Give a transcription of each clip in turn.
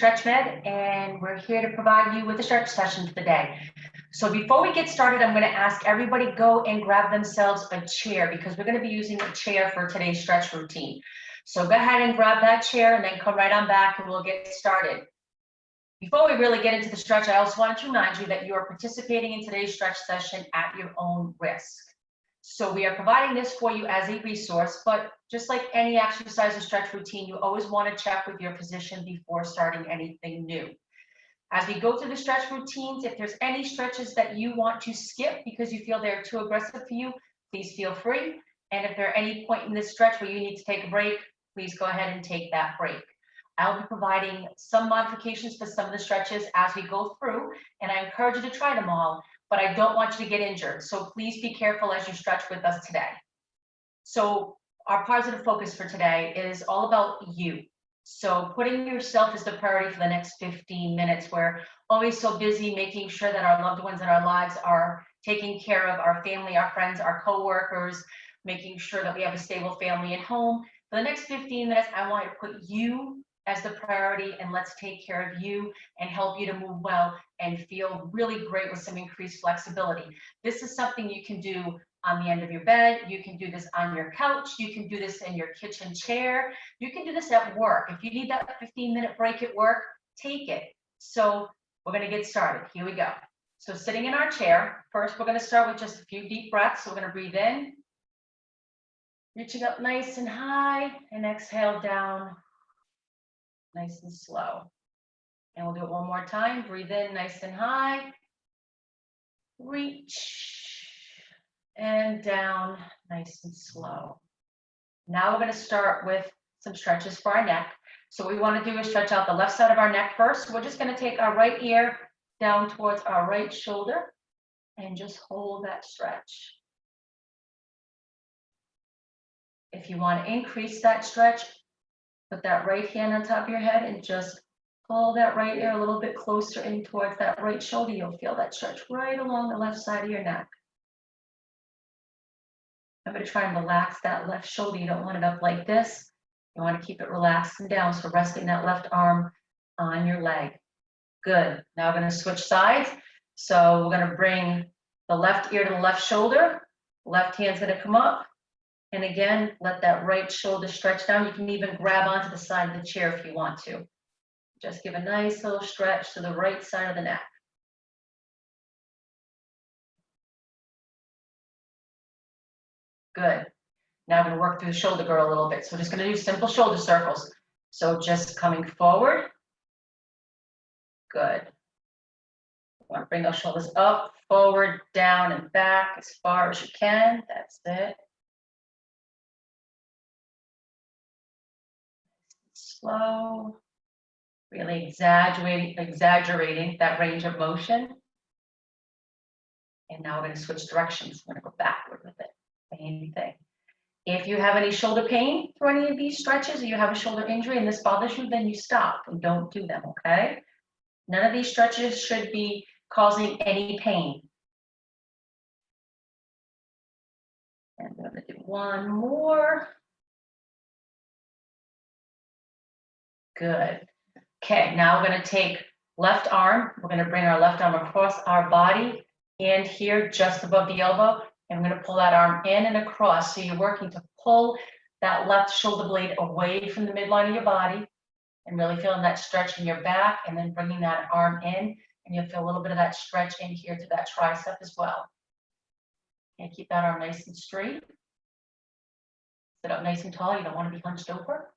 StretchMed, and we're here to provide you with a stretch session for the day. So before we get started, I'm going to ask everybody go and grab themselves a chair because we're going to be using a chair for today's stretch routine. So go ahead and grab that chair and then come right on back and we'll get started. Before we really get into the stretch, I also want to remind you that you are participating in today's stretch session at your own risk. So we are providing this for you as a resource, but just like any exercise or stretch routine, you always want to check with your physician before starting anything new. As we go through the stretch routines, if there's any stretches that you want to skip because you feel they're too aggressive for you, please feel free. And if there are any point in this stretch where you need to take a break, please go ahead and take that break. I'll be providing some modifications for some of the stretches as we go through, and I encourage you to try them all, but I don't want you to get injured. So please be careful as you stretch with us today. So our positive focus for today is all about you. So putting yourself as the priority for the next 15 minutes. We're always so busy making sure that our loved ones in our lives are taken care of, our family, our friends, our coworkers, making sure that we have a stable family at home. For the next 15 minutes, I want to put you as the priority, and let's take care of you and help you to move well and feel really great with some increased flexibility. This is something you can do on the end of your bed. You can do this on your couch. You can do this in your kitchen chair. You can do this at work. If you need that 15-minute break at work, take it. So we're going to get started. Here we go. So sitting in our chair, first we're going to start with just a few deep breaths. So we're going to breathe in, reaching up nice and high, and exhale down nice and slow. And we'll do it one more time. Breathe in nice and high, reach, and down nice and slow. Now we're going to start with some stretches for our neck. So what we want to do is stretch out the left side of our neck first. We're just going to take our right ear down towards our right shoulder and just hold that stretch. If you want to increase that stretch, put that right hand on top of your head and just pull that right ear a little bit closer in towards that right shoulder. You'll feel that stretch right along the left side of your neck. I'm going to try and relax that left shoulder. You don't want it up like this. You want to keep it relaxed and down. So resting that left arm on your leg. Good. Now we're going to switch sides. So we're going to bring the left ear to the left shoulder. Left hand's going to come up. And again, let that right shoulder stretch down. You can even grab onto the side of the chair if you want to. Just give a nice little stretch to the right side of the neck. Good. Now I'm going to work through the shoulder girdle a little bit. So we're just going to do simple shoulder circles. So just coming forward. Good. You want to bring those shoulders up, forward, down, and back as far as you can. That's it. Slow, really exaggerating that range of motion. And now we're going to switch directions. We're going to go backward with it. Same thing. If you have any shoulder pain through any of these stretches, or you have a shoulder injury and this bothers you, then you stop and don't do them, okay? None of these stretches should be causing any pain. And we're going to do one more. Good. Okay, now we're going to take left arm. We're going to bring our left arm across our body and here just above the elbow. And we're going to pull that arm in and across. So you're working to pull that left shoulder blade away from the midline of your body and really feeling that stretch in your back and then bringing that arm in. And you'll feel a little bit of that stretch in here to that tricep as well. And keep that arm nice and straight. Sit up nice and tall. You don't want to be hunched over.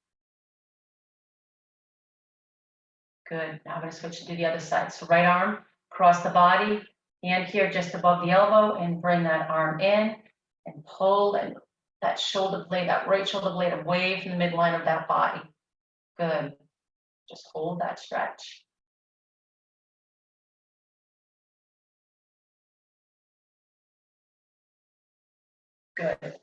Good. Now I'm going to switch to the other side. So right arm across the body, hand here just above the elbow, and bring that arm in and pull and that shoulder blade, that right shoulder blade away from the midline of that body. Good. Just hold that stretch. Good.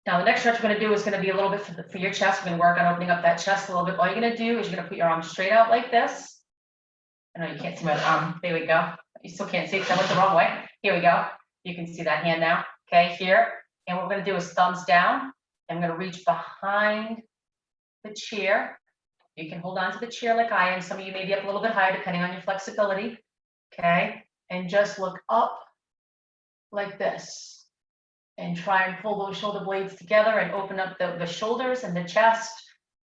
Now the next stretch we're going to do is going to be a little bit for your chest. We're going to work on opening up that chest a little bit. All you're going to do is you're going to put your arm straight out like this. I know you can't see my arm. There we go. You still can't see because I went the wrong way. Here we go. You can see that hand now. Okay, here. And what we're going to do is thumbs down. I'm going to reach behind the chair. You can hold on to the chair like I am. Some of you may be up a little bit higher depending on your flexibility. Okay, and just look up like this and try and pull those shoulder blades together and open up the shoulders and the chest.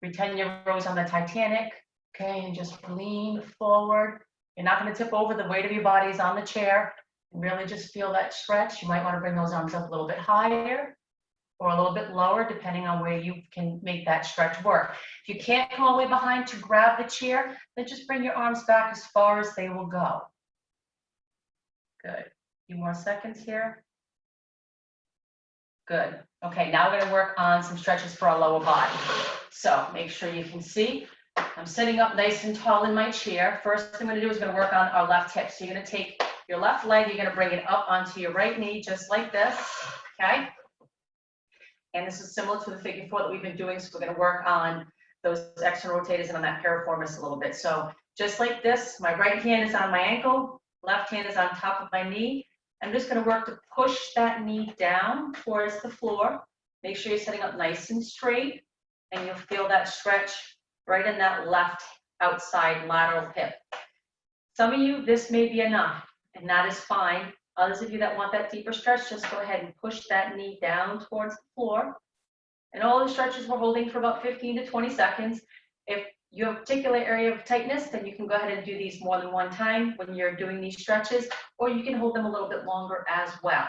Pretend you rose on the Titanic. Okay, and just lean forward. You're not going to tip over. The weight of your body is on the chair. And really just feel that stretch. You might want to bring those arms up a little bit higher or a little bit lower, depending on where you can make that stretch work. If you can't come all the way behind to grab the chair, then just bring your arms back as far as they will go. Good. A few more seconds here. Good. Okay, now we're going to work on some stretches for our lower body. So make sure you can see. I'm sitting up nice and tall in my chair. First thing I'm going to do is going to work on our left hip. So you're going to take your left leg, you're going to bring it up onto your right knee, just like this. Okay. And this is similar to the figure 4 that we've been doing. So we're going to work on those external rotators and on that piriformis a little bit. So just like this, my right hand is on my ankle, left hand is on top of my knee. I'm just going to work to push that knee down towards the floor. Make sure you're sitting up nice and straight, and you'll feel that stretch right in that left outside lateral hip. Some of you, this may be enough, and that is fine. Others of you that want that deeper stretch, just go ahead and push that knee down towards the floor. And all the stretches we're holding for about 15 to 20 seconds. If you have a particular area of tightness, then you can go ahead and do these more than one time when you're doing these stretches, or you can hold them a little bit longer as well.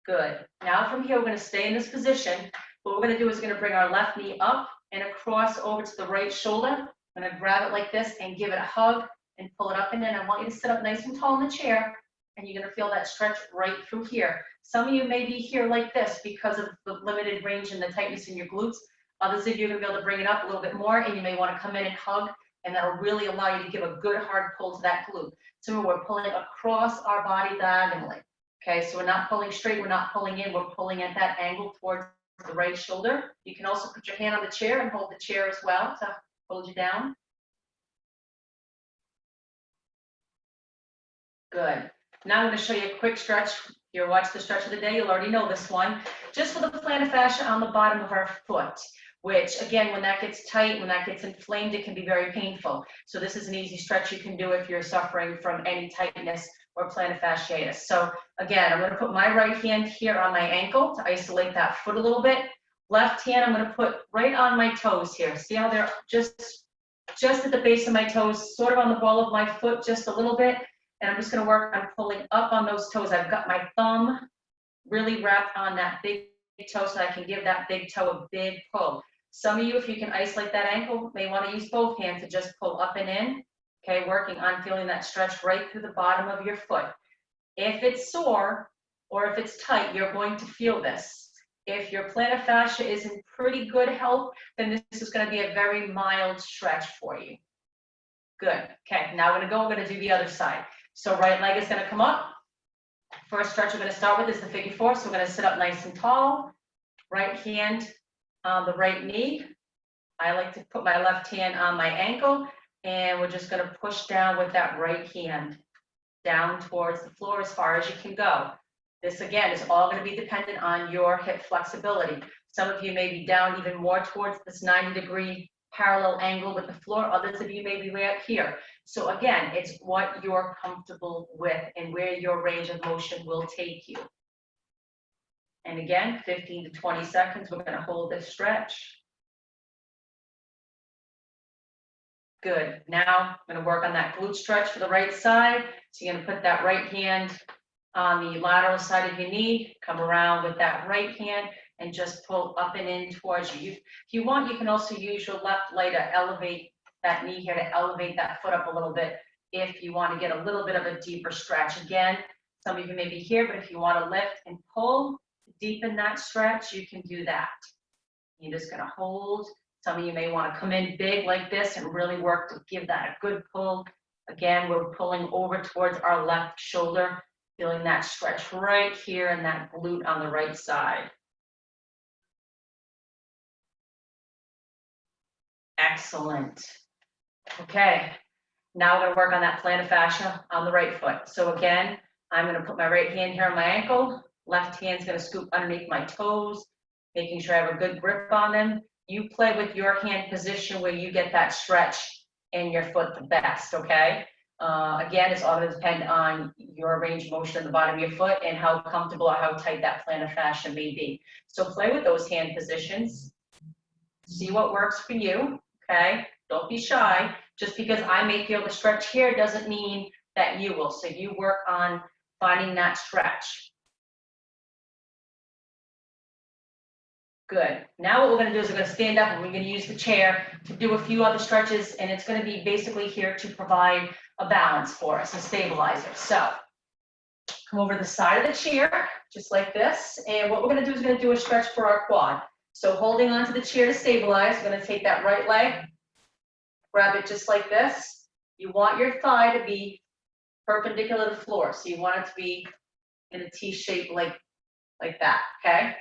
Good. Now from here, we're going to stay in this position. What we're going to do is we're going to bring our left knee up and across over to the right shoulder. I'm going to grab it like this and give it a hug and pull it up and in. I want you to sit up nice and tall in the chair, and you're going to feel that stretch right through here. Some of you may be here like this because of the limited range and the tightness in your glutes. Others of you are going to be able to bring it up a little bit more, and you may want to come in and hug, and that'll really allow you to give a good hard pull to that glute. So we're pulling across our body diagonally. Okay, so we're not pulling straight, we're not pulling in, we're pulling at that angle towards the right shoulder. You can also put your hand on the chair and hold the chair as well to hold you down. Good. Now I'm going to show you a quick stretch. You're watching the stretch of the day, you'll already know this one. Just for the plantar fascia on the bottom of our foot, which again, when that gets tight, when that gets inflamed, it can be very painful. So this is an easy stretch you can do if you're suffering from any tightness or plantar fasciitis. So again, I'm going to put my right hand here on my ankle to isolate that foot a little bit. Left hand, I'm going to put right on my toes here. See how they're just at the base of my toes, sort of on the ball of my foot, just a little bit. And I'm just going to work on pulling up on those toes. I've got my thumb really wrapped on that big toe so I can give that big toe a big pull. Some of you, if you can isolate that ankle, may want to use both hands to just pull up and in. Okay, working on feeling that stretch right through the bottom of your foot. If it's sore or if it's tight, you're going to feel this. If your plantar fascia is in pretty good health, then this is going to be a very mild stretch for you. Good. Okay, now we're going to do the other side. So right leg is going to come up. First stretch we're going to start with is the figure 4. So we're going to sit up nice and tall. Right hand on the right knee. I like to put my left hand on my ankle. And we're just going to push down with that right hand down towards the floor as far as you can go. This again is all going to be dependent on your hip flexibility. Some of you may be down even more towards this 90-degree parallel angle with the floor. Others of you may be way up here. So again, it's what you're comfortable with and where your range of motion will take you. And again, 15 to 20 seconds, we're going to hold this stretch. Good. Now I'm going to work on that glute stretch for the right side. So you're going to put that right hand on the lateral side of your knee, come around with that right hand and just pull up and in towards you. If you want, you can also use your left leg to elevate that knee here, to elevate that foot up a little bit if you want to get a little bit of a deeper stretch. Again, some of you may be here, but if you want to lift and pull, deepen that stretch, you can do that. You're just going to hold. Some of you may want to come in big like this and really work to give that a good pull. Again, we're pulling over towards our left shoulder, feeling that stretch right here in that glute on the right side. Excellent. Okay, now we're going to work on that plantar fascia on the right foot. So again, I'm going to put my right hand here on my ankle. Left hand's going to scoop underneath my toes, making sure I have a good grip on them. you play with your hand position where you get that stretch in your foot the best, okay? Again, it's all going to depend on your range of motion at the bottom of your foot and how comfortable or how tight that plantar fascia may be. So play with those hand positions. See what works for you, okay? Don't be shy. Just because I may feel the stretch here doesn't mean that you will. So you work on finding that stretch. Good. Now what we're going to do is we're going to stand up and we're going to use the chair to do a few other stretches, and it's going to be basically here to provide a balance for us, a stabilizer. So come over to the side of the chair, just like this, and what we're going to do is we're going to do a stretch for our quad. So holding onto the chair to stabilize, we're going to take that right leg, grab it just like this. You want your thigh to be perpendicular to the floor, so you want it to be in a T shape like that, okay?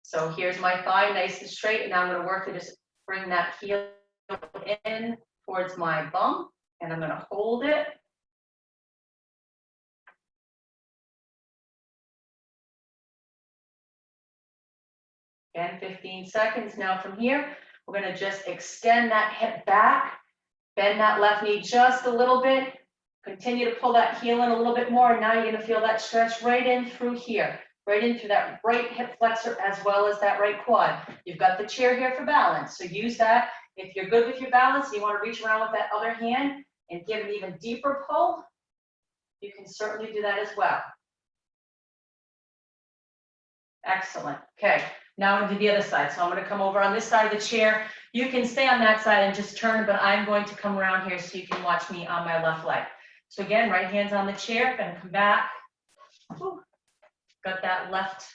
So here's my thigh, nice and straight, and now I'm going to work to just bring that heel in towards my bum, and I'm going to hold it. Again, 15 seconds. Now from here, we're going to just extend that hip back, bend that left knee just a little bit, continue to pull that heel in a little bit more, and now you're going to feel that stretch right in through here. Right into that right hip flexor as well as that right quad. You've got the chair here for balance, so use that. If you're good with your balance, you want to reach around with that other hand and give an even deeper pull, you can certainly do that as well. Excellent. Okay, now I'm going to do the other side. So I'm going to come over on this side of the chair. You can stay on that side and just turn, but I'm going to come around here so you can watch me on my left leg. So again, right hand's on the chair, going to come back. Whew. Got that left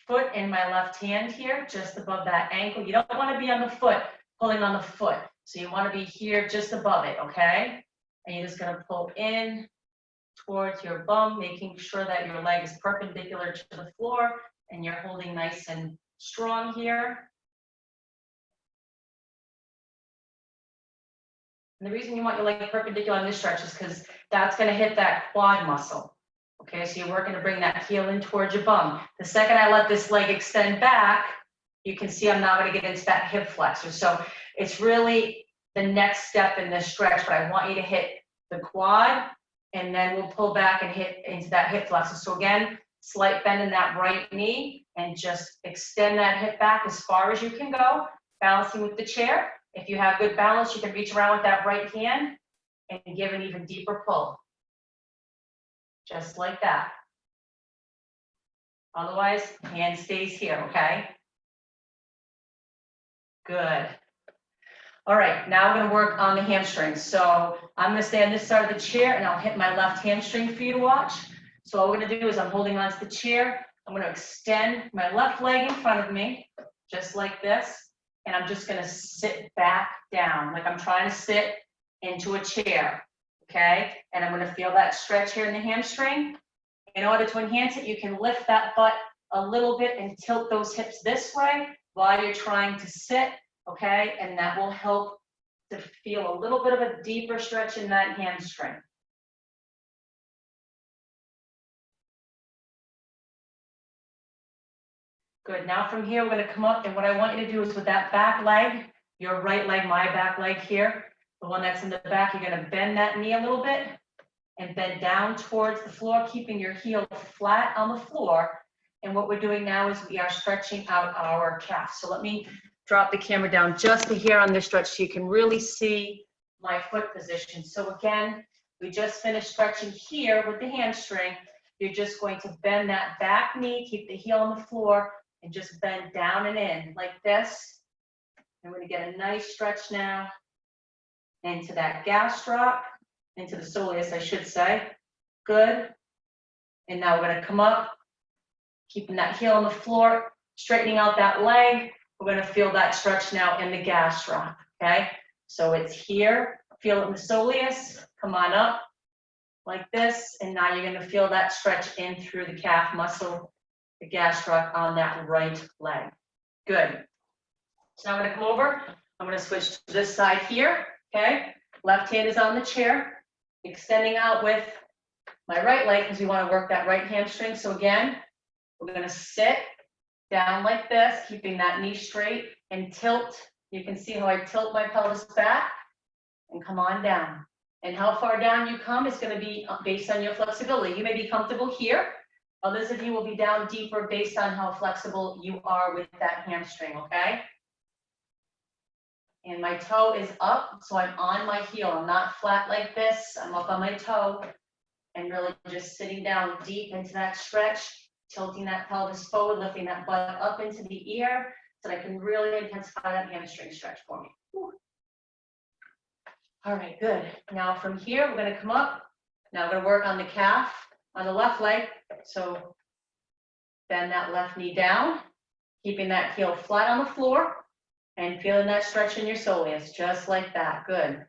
foot in my left hand here, just above that ankle. You don't want to be on the foot, pulling on the foot. So you want to be here just above it, okay? And you're just going to pull in towards your bum, making sure that your leg is perpendicular to the floor and you're holding nice and strong here. And the reason you want your leg perpendicular on this stretch is because that's going to hit that quad muscle. Okay, so you're working to bring that heel in towards your bum. The second I let this leg extend back, you can see I'm now going to get into that hip flexor. So it's really the next step in this stretch, but I want you to hit the quad, and then we'll pull back and hit into that hip flexor. So again, slight bend in that right knee, and just extend that hip back as far as you can go, balancing with the chair. If you have good balance, you can reach around with that right hand and give an even deeper pull. Just like that. Otherwise, hand stays here, okay? Good. All right, now we're going to work on the hamstrings. So I'm going to stay on this side of the chair and I'll hit my left hamstring for you to watch. So all we're going to do is I'm holding onto the chair. I'm going to extend my left leg in front of me, just like this. And I'm just going to sit back down, like I'm trying to sit into a chair. Okay, and I'm going to feel that stretch here in the hamstring. In order to enhance it, you can lift that butt a little bit and tilt those hips this way while you're trying to sit, okay? And that will help to feel a little bit of a deeper stretch in that hamstring. Good, now from here, we're going to come up, and what I want you to do is with that back leg, your right leg, my back leg here, the one that's in the back, you're going to bend that knee a little bit and bend down towards the floor, keeping your heel flat on the floor. And what we're doing now is we are stretching out our calf. So let me drop the camera down just to here on this stretch so you can really see my foot position. So again, we just finished stretching here with the hamstring. You're just going to bend that back knee, keep the heel on the floor, and just bend down and in like this. And we're going to get a nice stretch now into that gastroc, into the soleus, I should say. Good. And now we're going to come up, keeping that heel on the floor, straightening out that leg. We're going to feel that stretch now in the gastroc, okay? So it's here, feel it in the soleus, come on up like this, and now you're going to feel that stretch in through the calf muscle, the gastroc on that right leg. Good. So now I'm going to come over, I'm going to switch to this side here, okay? Left hand is on the chair, extending out with my right leg because we want to work that right hamstring. So again, we're going to sit down like this, keeping that knee straight, and tilt. You can see how I tilt my pelvis back and come on down. And how far down you come is going to be based on your flexibility. You may be comfortable here. Others of you will be down deeper based on how flexible you are with that hamstring, okay? And my toe is up, so I'm on my heel. I'm not flat like this. I'm up on my toe and really just sitting down deep into that stretch, tilting that pelvis forward, lifting that butt up into the ear so that I can really intensify that hamstring stretch for me. Whew. All right, good. Now from here, we're going to come up. Now we're going to work on the calf on the left leg. So bend that left knee down, keeping that heel flat on the floor and feeling that stretch in your soleus, just like that. Good.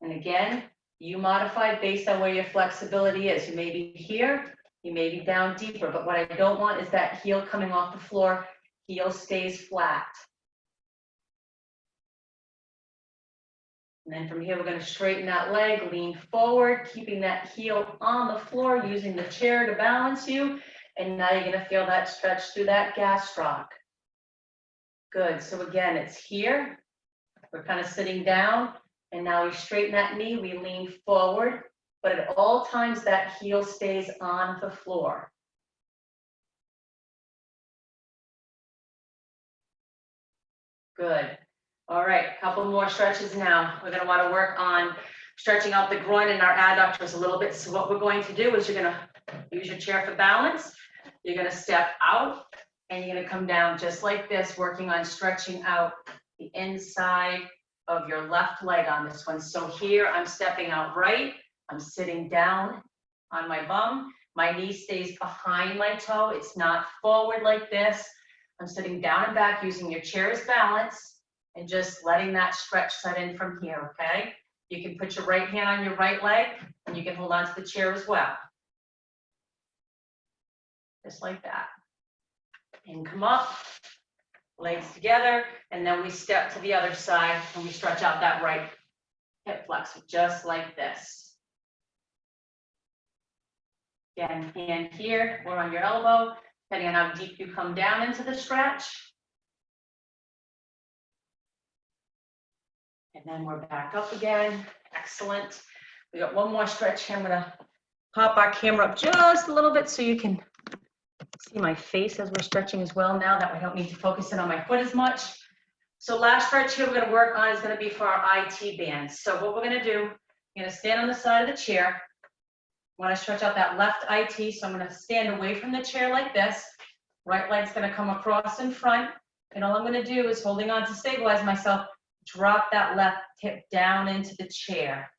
And again, you modify based on where your flexibility is. You may be here, you may be down deeper, but what I don't want is that heel coming off the floor. Heel stays flat. And then from here, we're going to straighten that leg, lean forward, keeping that heel on the floor, using the chair to balance you. And now you're going to feel that stretch through that gastroc. Good. So again, it's here. We're kind of sitting down. And now we straighten that knee, we lean forward. But at all times, that heel stays on the floor. Good. All right, a couple more stretches now. We're going to want to work on stretching out the groin and our adductors a little bit. So what we're going to do is you're going to use your chair for balance. You're going to step out and you're going to come down just like this, working on stretching out the inside of your left leg on this one. So here I'm stepping out right. I'm sitting down on my bum. My knee stays behind my toe. It's not forward like this. I'm sitting down and back using your chair as balance. And just letting that stretch set in from here, okay? You can put your right hand on your right leg, and you can hold on to the chair as well. Just like that. And come up, legs together, and then we step to the other side, and we stretch out that right hip flexor, just like this. Again, hand here, or on your elbow, depending on how deep you come down into the stretch. And then we're back up again. Excellent. We got one more stretch here. I'm gonna pop our camera up just a little bit so you can see my face as we're stretching as well now that we don't need to focus in on my foot as much. So last stretch here we're gonna work on is gonna be for our IT bands. So what we're gonna do, you're gonna stand on the side of the chair. I wanna stretch out that left IT, so I'm gonna stand away from the chair like this. Right leg's gonna come across in front. And all I'm gonna do is holding on to stabilize myself, drop that left hip down into the chair,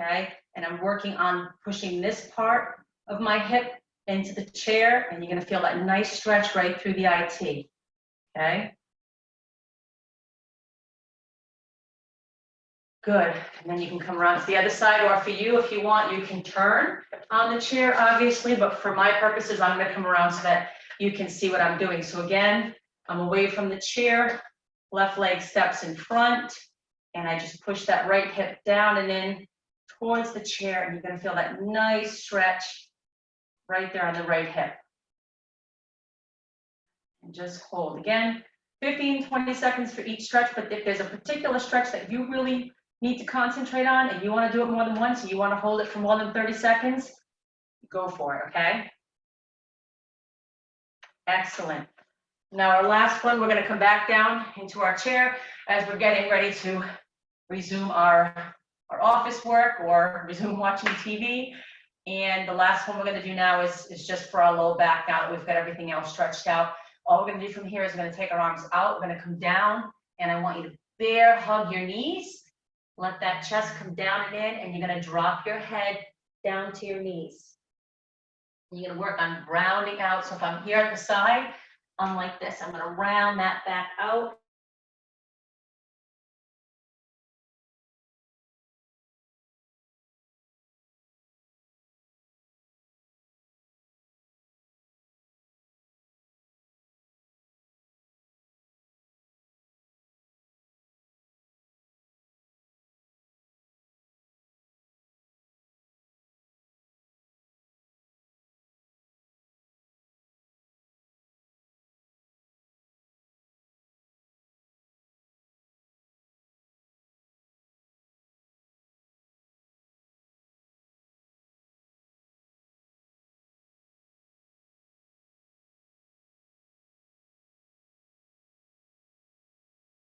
okay? And I'm working on pushing this part of my hip into the chair, and you're gonna feel that nice stretch right through the IT, okay? Good, and then you can come around to the other side, or for you, if you want, you can turn on the chair, obviously, but for my purposes, I'm gonna come around so that you can see what I'm doing. So again, I'm away from the chair, left leg steps in front, and I just push that right hip down and in towards the chair, and you're gonna feel that nice stretch right there on the right hip. And just hold. Again, 15, 20 seconds for each stretch, but if there's a particular stretch that you really need to concentrate on and you wanna do it more than once, and you wanna hold it for more than 30 seconds, go for it, okay? Excellent. Now our last one, we're gonna come back down into our chair as we're getting ready to resume our office work or resume watching TV. And the last one we're gonna do now is just for our low back now that we've got everything else stretched out. All we're gonna do from here is we're gonna take our arms out, we're gonna come down, and I want you to bear hug your knees. Let that chest come down and in, and you're gonna drop your head down to your knees. You're gonna work on rounding out. So if I'm here at the side, I'm like this. I'm gonna round that back out